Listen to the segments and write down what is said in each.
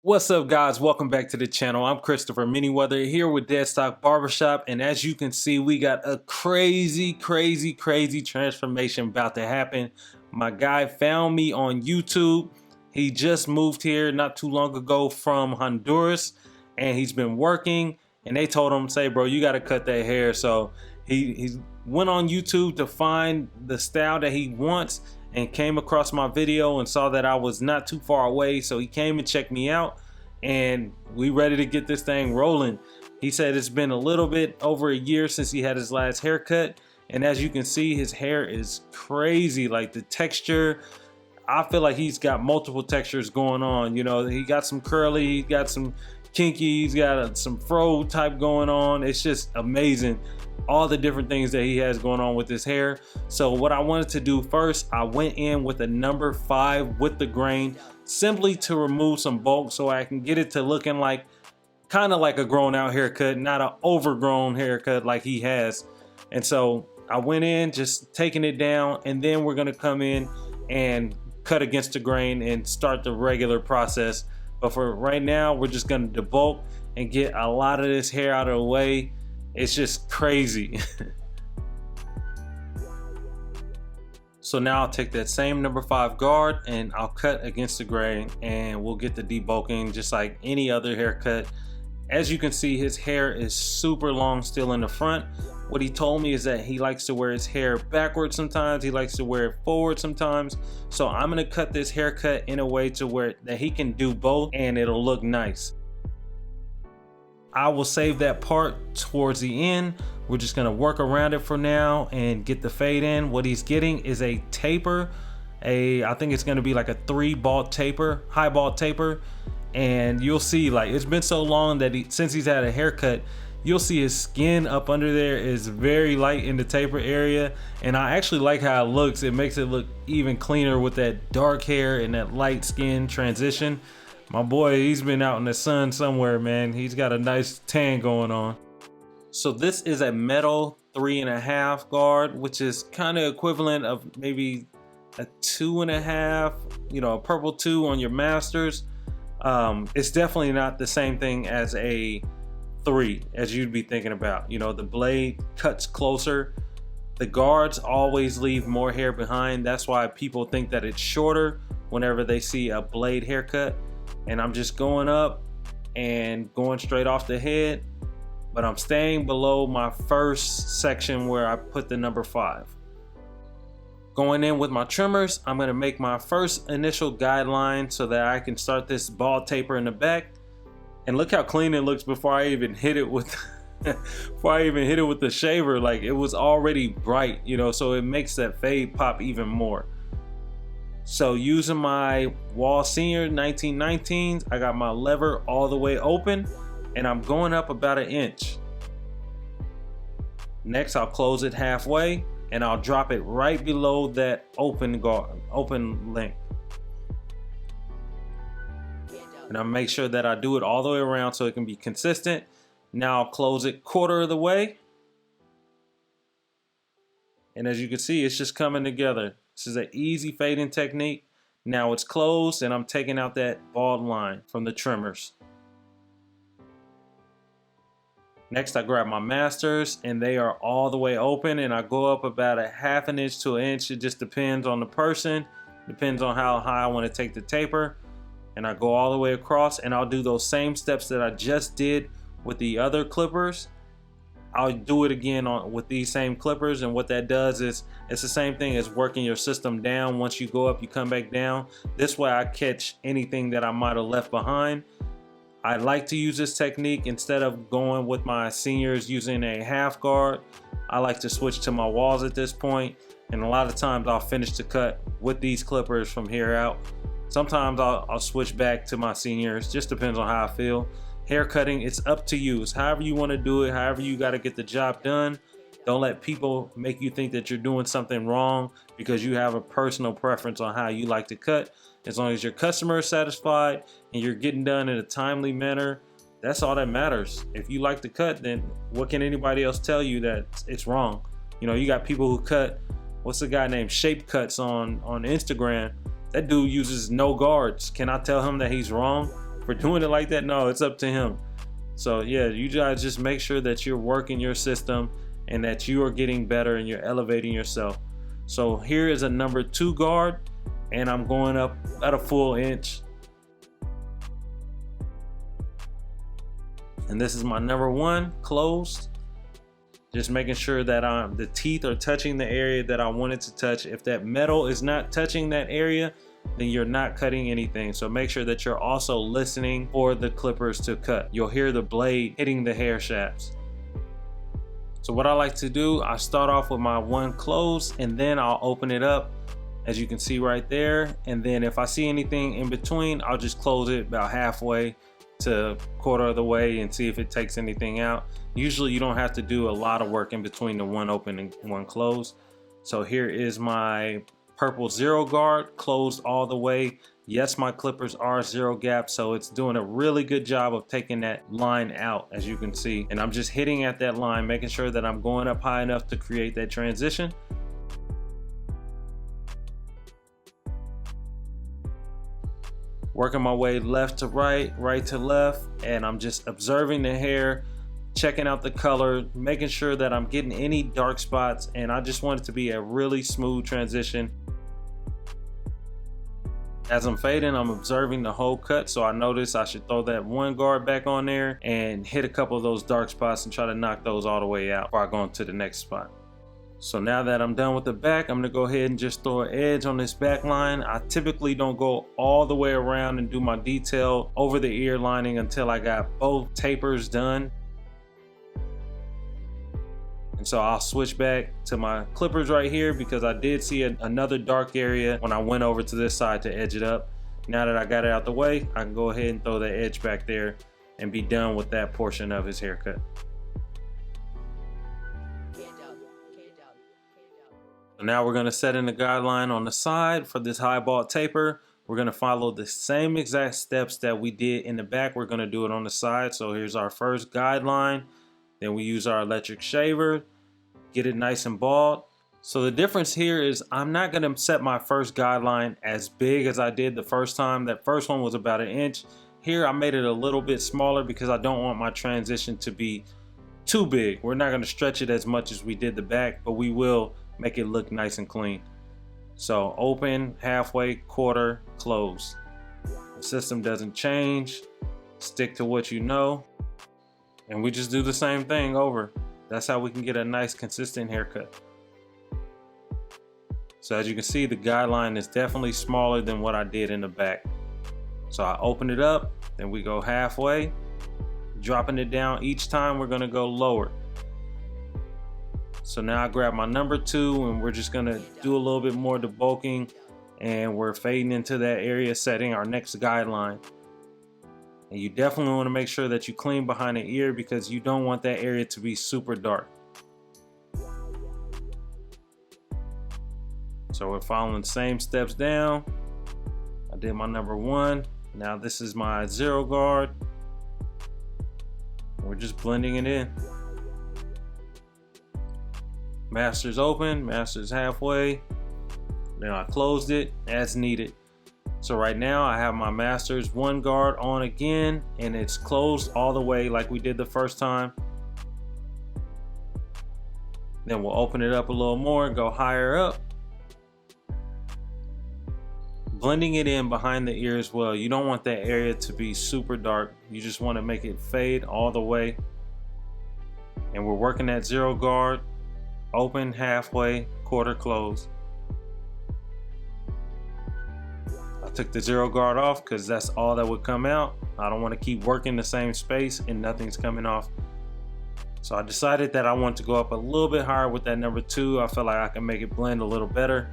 What's up, guys? Welcome back to the channel. I'm Christopher Miniweather here with Deadstock Barbershop, and as you can see, we got a crazy transformation about to happen. My guy found me on YouTube. He just moved here not too long ago from Honduras, and he's been working, and they told him, say, bro, you got to cut that hair. So he went on YouTube to find the style that he wants and came across my video and saw that I was not too far away, so he came and checked me out, and we ready to get this thing rolling. He said it's been a little bit over a year since he had his last haircut, and as you can see, his hair is crazy. Like the texture, I feel like he's got multiple textures going on. You know, he got some curly, he got some kinky, he's got some fro type going on. It's just amazing, all the different things that he has going on with his hair. So what I wanted to do first, I went in with a number 5 with the grain, simply to remove some bulk so I can get it to looking like kind of like a grown out haircut, not an overgrown haircut like he has. And so I went in just taking it down, and then we're gonna come in and cut against the grain and start the regular process. But for right now, we're just gonna debulk and get a lot of this hair out of the way. It's just crazy. So now I'll take that same number 5 guard and I'll cut against the grain, and we'll get the debulking just like any other haircut. As you can see, his hair is super long still in the front. What he told me is that he likes to wear his hair backwards sometimes, he likes to wear it forward sometimes. So I'm gonna cut this haircut in a way to where that he can do both and it'll look nice. I will save that part towards the end. We're just gonna work around it for now and get the fade in. What he's getting is a taper. I think it's gonna be like a 3-ball taper, high ball taper. And you'll see, like, it's been so long that since he's had a haircut, you'll see his skin up under there is very light in the taper area. And I actually like how it looks. It makes it look even cleaner with that dark hair and that light skin transition. My boy, he's been out in the sun somewhere, man. He's got a nice tan going on. So this is a metal 3.5 guard, which is kind of equivalent of maybe a 2.5, you know, a purple 2 on your masters. It's definitely not the same thing as a 3 as you'd be thinking about. You know, the blade cuts closer. The guards always leave more hair behind. That's why people think that it's shorter whenever they see a blade haircut. And I'm just going up and going straight off the head, but I'm staying below my first section where I put the number 5. Going in with my trimmers, I'm gonna make my first initial guideline so that I can start this ball taper in the back. And look how clean it looks before I even hit it with the shaver. Like, it was already bright, you know, so it makes that fade pop even more. So using my Wahl Senior 1919s, I got my lever all the way open and I'm going up about 1 inch. Next, I'll close it halfway and I'll drop it right below that open length. And I'll make sure that I do it all the way around so it can be consistent. Now I'll close it 1/4 of the way. And as you can see, it's just coming together. This is an easy fading technique. Now it's closed and I'm taking out that bald line from the trimmers. Next, I grab my masters and they are all the way open, and I go up about 1/2 inch to 1 inch. It just depends on the person, depends on how high I want to take the taper. And I go all the way across, and I'll do those same steps that I just did with the other clippers. I'll do it again with these same clippers, and what that does is it's the same thing as working your system down. Once you go up, you come back down. This way I catch anything that I might have left behind. I like to use this technique instead of going with my seniors using a half guard. I like to switch to my walls at this point, and a lot of times I'll finish the cut with these clippers from here out. Sometimes I'll switch back to my seniors, just depends on how I feel. Hair cutting, it's up to you. It's however you want to do it, however you got to get the job done. Don't let people make you think that you're doing something wrong because you have a personal preference on how you like to cut. As long as your customer is satisfied and you're getting done in a timely manner, that's all that matters. If you like to cut, then what can anybody else tell you that it's wrong? You know, you got people who cut, what's the guy named Shape Cuts on Instagram? That dude uses no guards. Can I tell him that he's wrong? for doing it like that. No, it's up to him. So yeah, you guys just make sure that you're working your system and that you are getting better and you're elevating yourself. So here is a number 2 guard, and I'm going up at a full inch. And this is my number 1 closed. Just making sure that the teeth are touching the area that I wanted to touch. If that metal is not touching that area, then you're not cutting anything. So make sure that you're also listening for the clippers to cut. You'll hear the blade hitting the hair shafts. So what I like to do, I start off with my 1 closed, and then I'll open it up, as you can see right there. And then if I see anything in between, I'll just close it about halfway to quarter of the way and see if it takes anything out. Usually you don't have to do a lot of work in between the 1 open and 1 closed. So here is my purple 0 guard, closed all the way. Yes, my clippers are 0 gap, so it's doing a really good job of taking that line out, as you can see. And I'm just hitting at that line, making sure that I'm going up high enough to create that transition. Working my way left to right, right to left, and I'm just observing the hair, checking out the color, making sure that I'm getting any dark spots, and I just want it to be a really smooth transition. As I'm fading, I'm observing the whole cut, so I notice I should throw that 1 guard back on there and hit a couple of those dark spots and try to knock those all the way out before I go into the next spot. So now that I'm done with the back, I'm gonna go ahead and just throw an edge on this back line. I typically don't go all the way around and do my detail over the ear lining until I got both tapers done. And so I'll switch back to my clippers right here because I did see another dark area when I went over to this side to edge it up. Now that I got it out the way, I can go ahead and throw the edge back there and be done with that portion of his haircut. So now we're going to set in the guideline on the side for this highball taper. We're going to follow the same exact steps that we did in the back. We're going to do it on the side. So here's our first guideline. Then we use our electric shaver, get it nice and bald. So the difference here is I'm not going to set my first guideline as big as I did the first time. That first one was about 1 inch. Here I made it a little bit smaller because I don't want my transition to be too big. We're not going to stretch it as much as we did the back, but we will make it look nice and clean. So open, halfway, quarter, close. The system doesn't change. Stick to what you know. And we just do the same thing over. That's how we can get a nice consistent haircut. So as you can see, the guideline is definitely smaller than what I did in the back. So I open it up, then we go halfway, dropping it down. Each time we're gonna go lower. So now I grab my number 2 and we're just gonna do a little bit more debulking, and we're fading into that area, setting our next guideline. And you definitely want to make sure that you clean behind the ear because you don't want that area to be super dark. So we're following the same steps down. I did my number 1. Now this is my 0 guard. We're just blending it in. Master's open, master's halfway. Then I closed it as needed. So right now I have my master's 1 guard on again, and it's closed all the way like we did the first time. Then we'll open it up a little more, go higher up. Blending it in behind the ear as well. You don't want that area to be super dark. You just want to make it fade all the way. And we're working that 0 guard. Open, halfway, quarter, close. I took the 0 guard off because that's all that would come out. I don't want to keep working the same space and nothing's coming off. So I decided that I want to go up a little bit higher with that number 2. I feel like I can make it blend a little better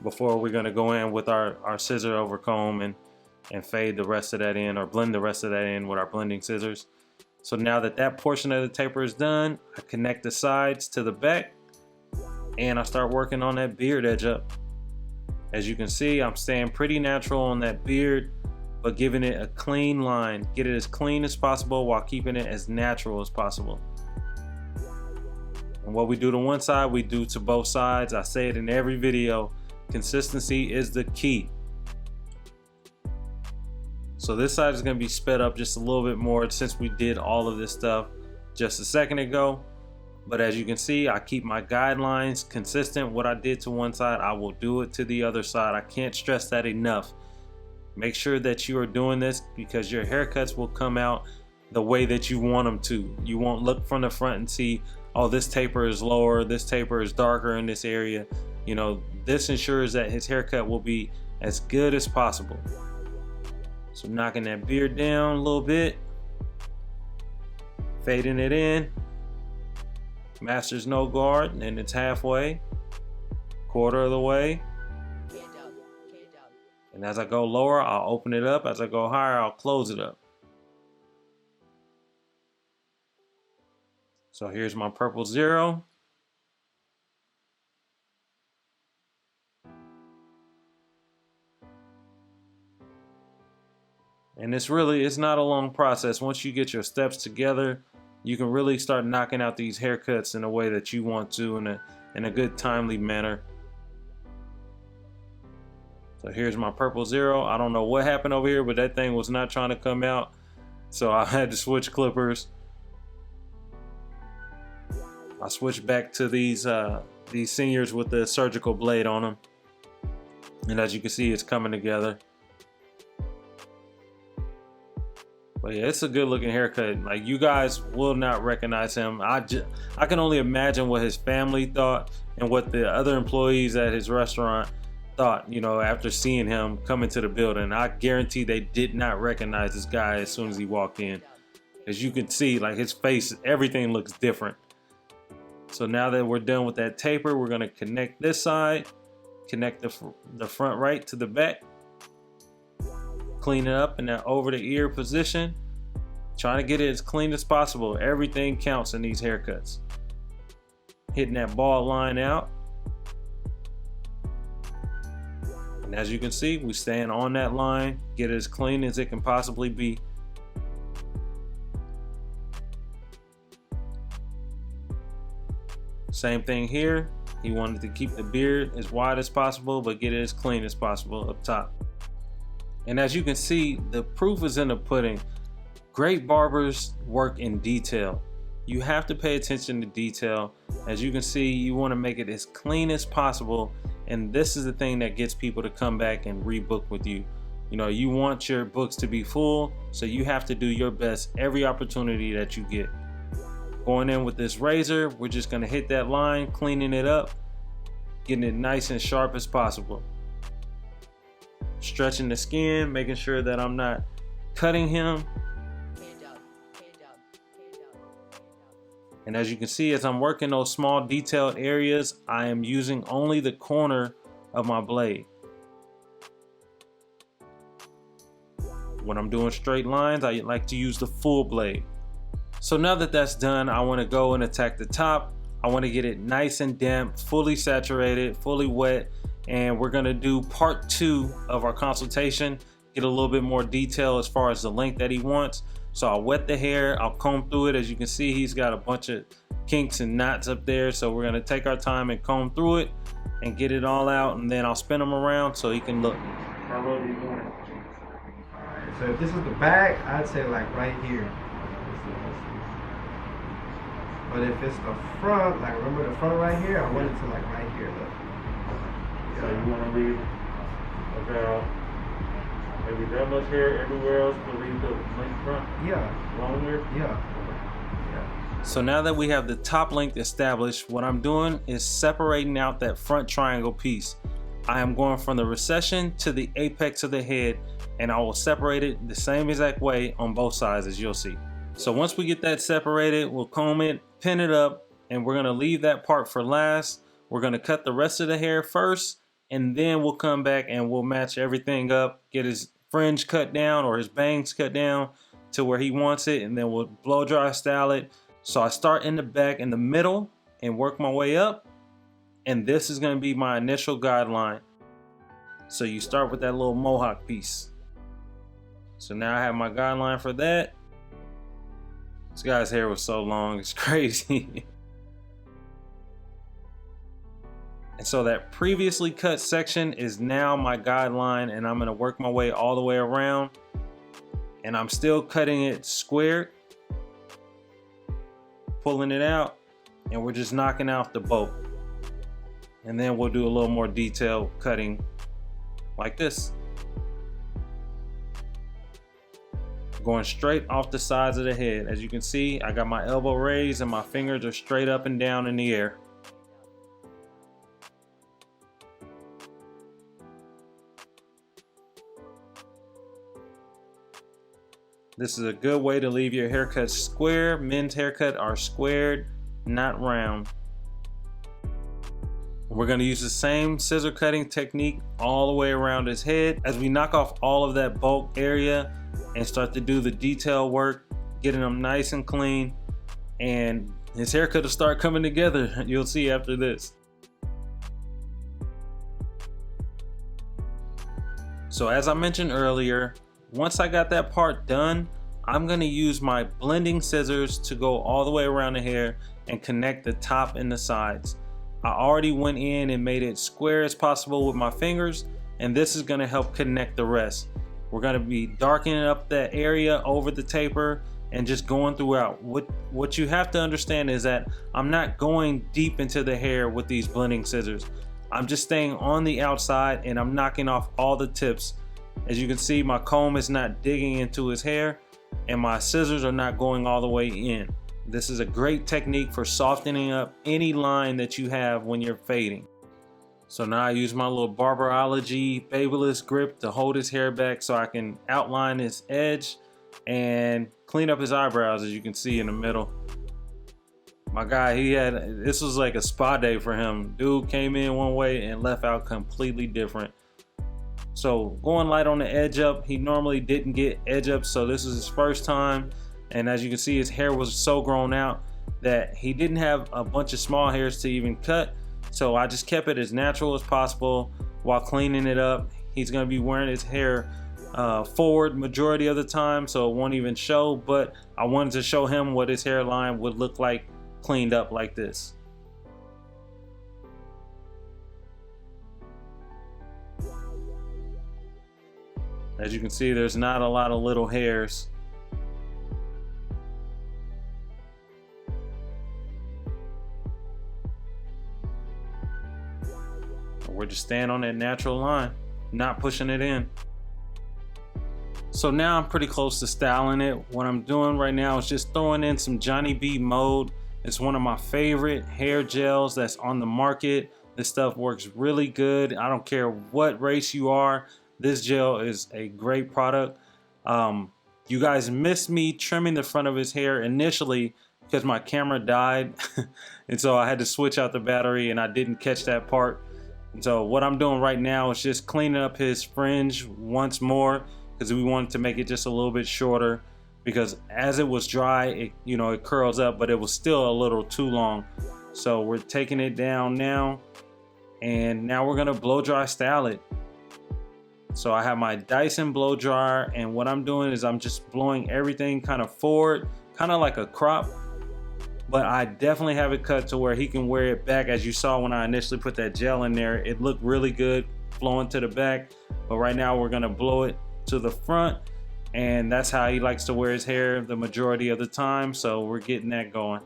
before we're going to go in with our scissor over comb and fade the rest of that in, or blend the rest of that in with our blending scissors. So now that that portion of the taper is done, I connect the sides to the back and I start working on that beard edge up. As you can see, I'm staying pretty natural on that beard, but giving it a clean line. Get it as clean as possible while keeping it as natural as possible. And what we do to one side, we do to both sides. I say it in every video. Consistency is the key. So this side is going to be sped up just a little bit more since we did all of this stuff just a second ago. But as you can see, I keep my guidelines consistent. What I did to one side, I will do it to the other side. I can't stress that enough. Make sure that you are doing this because your haircuts will come out the way that you want them to. You won't look from the front and see, oh, this taper is lower, this taper is darker in this area. You know, this ensures that his haircut will be as good as possible. So knocking that beard down a little bit, fading it in. Master's no guard, and then it's halfway, quarter of the way. And as I go lower, I'll open it up. As I go higher, I'll close it up. So here's my purple 0. And it's not a long process. Once you get your steps together, you can really start knocking out these haircuts in a way that you want to, in a good timely manner. So here's my purple 0. I don't know what happened over here, but that thing was not trying to come out. So I had to switch clippers. I switched back to these seniors with the surgical blade on them. And as you can see, it's coming together. But yeah, it's a good looking haircut. Like, you guys will not recognize him. I can only imagine what his family thought and what the other employees at his restaurant thought, you know, after seeing him come into the building. I guarantee they did not recognize this guy as soon as he walked in. As you can see, like, his face, everything looks different. So now that we're done with that taper, we're gonna connect this side, connect the front right to the back. Clean it up in that over the ear position. Trying to get it as clean as possible. Everything counts in these haircuts. Hitting that bald line out. And as you can see, we stand on that line, get it as clean as it can possibly be. Same thing here. He wanted to keep the beard as wide as possible, but get it as clean as possible up top. And as you can see, the proof is in the pudding. Great barbers work in detail. You have to pay attention to detail. As you can see, you want to make it as clean as possible. And this is the thing that gets people to come back and rebook with you. You know, you want your books to be full, so you have to do your best every opportunity that you get. Going in with this razor, we're just going to hit that line, cleaning it up, getting it nice and sharp as possible. Stretching the skin, making sure that I'm not cutting him. And as you can see, as I'm working those small detailed areas, I am using only the corner of my blade. When I'm doing straight lines, I like to use the full blade. So now that that's done, I want to go and attack the top. I want to get it nice and damp, fully saturated, fully wet. And we're gonna do part 2 of our consultation, get a little bit more detail as far as the length that he wants. So I'll wet the hair, I'll comb through it. As you can see, he's got a bunch of kinks and knots up there. So we're gonna take our time and comb through it and get it all out, and then I'll spin him around so he can look. How low do you want it? So if this is the back, I'd say like right here. But if it's the front, like remember the front right here, I want it to like right here, look. So you want to leave about maybe that much hair everywhere else, but leave the length front? Yeah. Longer? Yeah. So now that we have the top length established, what I'm doing is separating out that front triangle piece. I am going from the recession to the apex of the head, and I will separate it the same exact way on both sides, as you'll see. So once we get that separated, we'll comb it, pin it up, and we're gonna leave that part for last. We're gonna cut the rest of the hair first, and then we'll come back and we'll match everything up, get his fringe cut down or his bangs cut down to where he wants it, and then we'll blow dry style it. So I start in the back in the middle and work my way up, and this is gonna be my initial guideline. So you start with that little mohawk piece. So now I have my guideline for that. This guy's hair was so long, it's crazy. And so that previously cut section is now my guideline, and I'm gonna work my way all the way around. And I'm still cutting it squared, pulling it out, and we're just knocking out the boat. And then we'll do a little more detailed cutting like this. Going straight off the sides of the head. As you can see, I got my elbow raised and my fingers are straight up and down in the air. This is a good way to leave your haircut square. Men's haircut are squared, not round. We're going to use the same scissor cutting technique all the way around his head as we knock off all of that bulk area and start to do the detail work, getting them nice and clean, and his haircut will start coming together. You'll see after this. So as I mentioned earlier, once I got that part done, I'm going to use my blending scissors to go all the way around the hair and connect the top and the sides. I already went in and made it square as possible with my fingers, and this is going to help connect the rest. We're going to be darkening up that area over the taper and just going throughout. What you have to understand is that I'm not going deep into the hair with these blending scissors. I'm just staying on the outside and I'm knocking off all the tips. As you can see, my comb is not digging into his hair and my scissors are not going all the way in. This is a great technique for softening up any line that you have when you're fading. So now I use my little Barberology Babelist grip to hold his hair back so I can outline his edge and clean up his eyebrows, as you can see in the middle. My guy, this was like a spa day for him. Dude came in one way and left out completely different. So going light on the edge up, he normally didn't get edge up, so this is his first time. And as you can see, his hair was so grown out that he didn't have a bunch of small hairs to even cut. So I just kept it as natural as possible while cleaning it up. He's gonna be wearing his hair forward majority of the time, so it won't even show, but I wanted to show him what his hairline would look like cleaned up like this. As you can see, there's not a lot of little hairs. We're just staying on that natural line, not pushing it in. So now I'm pretty close to styling it. What I'm doing right now is just throwing in some Johnny B Mode. It's one of my favorite hair gels that's on the market. This stuff works really good. I don't care what race you are. This gel is a great product. You guys missed me trimming the front of his hair initially because my camera died. And so I had to switch out the battery and I didn't catch that part. And so what I'm doing right now is just cleaning up his fringe once more because we wanted to make it just a little bit shorter, because as it was dry, it curls up, but it was still a little too long. So we're taking it down now, and now we're gonna blow dry style it. So I have my Dyson blow dryer, and what I'm doing is I'm just blowing everything kind of forward, kind of like a crop. But I definitely have it cut to where he can wear it back. As you saw when I initially put that gel in there, it looked really good flowing to the back. But right now we're gonna blow it to the front, and that's how he likes to wear his hair the majority of the time. So we're getting that going.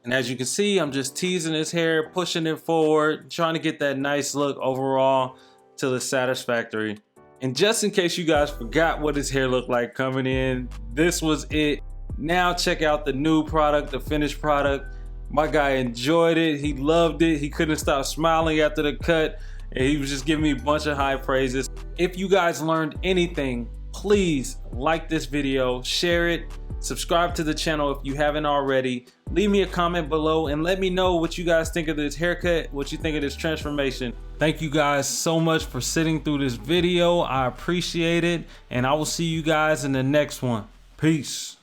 And as you can see, I'm just teasing his hair, pushing it forward, trying to get that nice look overall till it's satisfactory. And just in case you guys forgot what his hair looked like coming in, this was it. Now check out the new product, the finished product. My guy enjoyed it. He loved it. He couldn't stop smiling after the cut, and he was just giving me a bunch of high praises. If you guys learned anything, please like this video, share it, subscribe to the channel if you haven't already. Leave me a comment below and let me know what you guys think of this haircut, what you think of this transformation. Thank you guys so much for sitting through this video. I appreciate it, and I will see you guys in the next one. Peace.